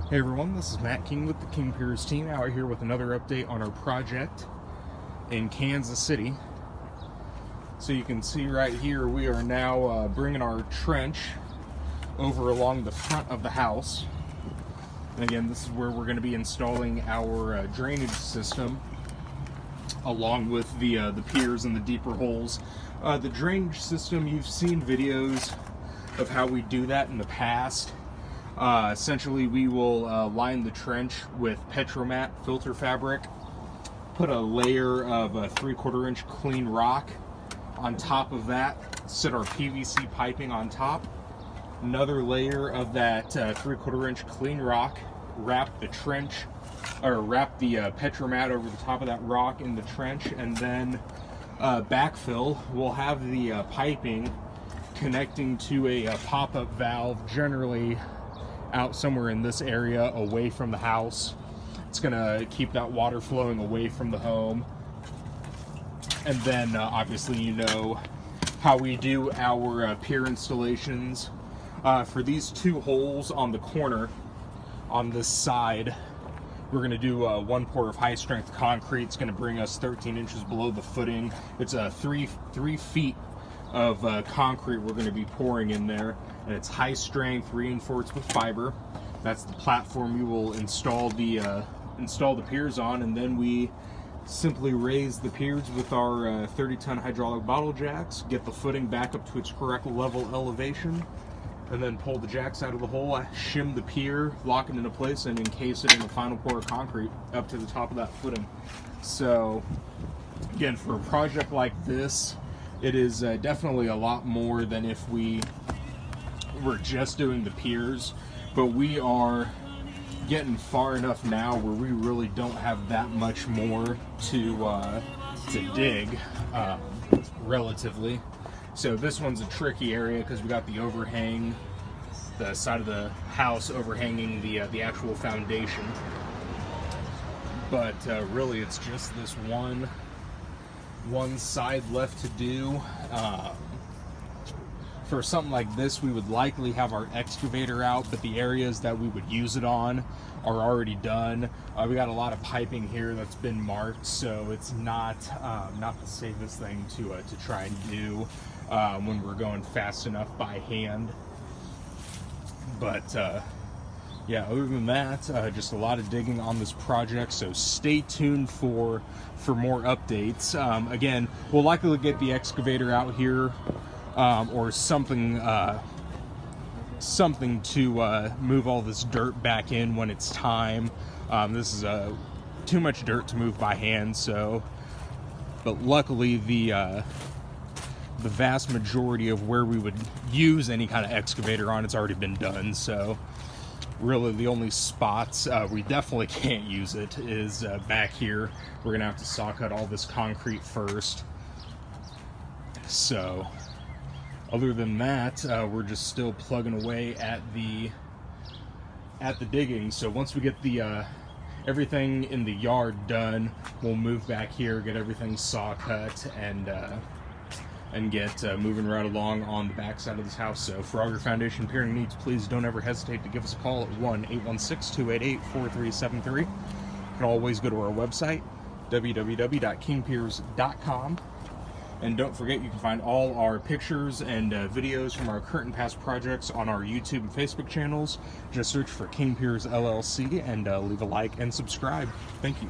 Hey everyone, this is Matt King with the King Piers team out here with another update on our project in Kansas City. So you can see right here we are now bringing our trench over along the front of the house. And again, this is where we're going to be installing our drainage system along with the piers and the deeper holes. The drainage system, you've seen videos of how we do that in the past. Essentially, we will line the trench with Petromat filter fabric, put a layer of 3/4 inch clean rock on top of that, set our PVC piping on top, another layer of that 3/4 inch clean rock, wrap the trench, or wrap the Petromat over the top of that rock in the trench, and then backfill. We'll have the piping connecting to a pop-up valve, generally out somewhere in this area away from the house. It's gonna keep that water flowing away from the home. And then obviously you know how we do our pier installations. For these two holes on the corner on this side, we're going to do 1 pour of high strength concrete. It's going to bring us 13 inches below the footing. It's a 3 feet of concrete we're going to be pouring in there, and it's high strength, reinforced with fiber. That's the platform we will install the piers on, and then we simply raise the piers with our 30-ton hydraulic bottle jacks, get the footing back up to its correct level elevation, and then pull the jacks out of the hole, shim the pier, lock it into place, and encase it in the final pour of concrete up to the top of that footing. So again, for a project like this, it is definitely a lot more than if we were just doing the piers, but we are getting far enough now where we really don't have that much more to dig, relatively. So this one's a tricky area because we got the overhang, the side of the house overhanging the actual foundation. But really, it's just this one side left to do. For something like this, we would likely have our excavator out, but the areas that we would use it on are already done. We got a lot of piping here that's been marked, so it's not the safest thing to try and do when we're going fast enough by hand. But yeah, other than that, just a lot of digging on this project, so stay tuned for more updates. Again, we'll likely get the excavator out here, or something to move all this dirt back in when it's time. This is too much dirt to move by hand, so, but luckily the vast majority of where we would use any kind of excavator on, it's already been done. So really the only spots we definitely can't use it is back here. We're gonna have to saw cut all this concrete first. So other than that, we're just still plugging away at the digging. So once we get the everything in the yard done, we'll move back here, get everything saw cut, and get moving right along on the back side of this house. So for all your foundation piering needs, please don't ever hesitate to give us a call at 1-816-288-4373. You can always go to our website, www.kingpiers.com. And don't forget, you can find all our pictures and videos from our current and past projects on our YouTube and Facebook channels. Just search for King Piers LLC and leave a like and subscribe. Thank you.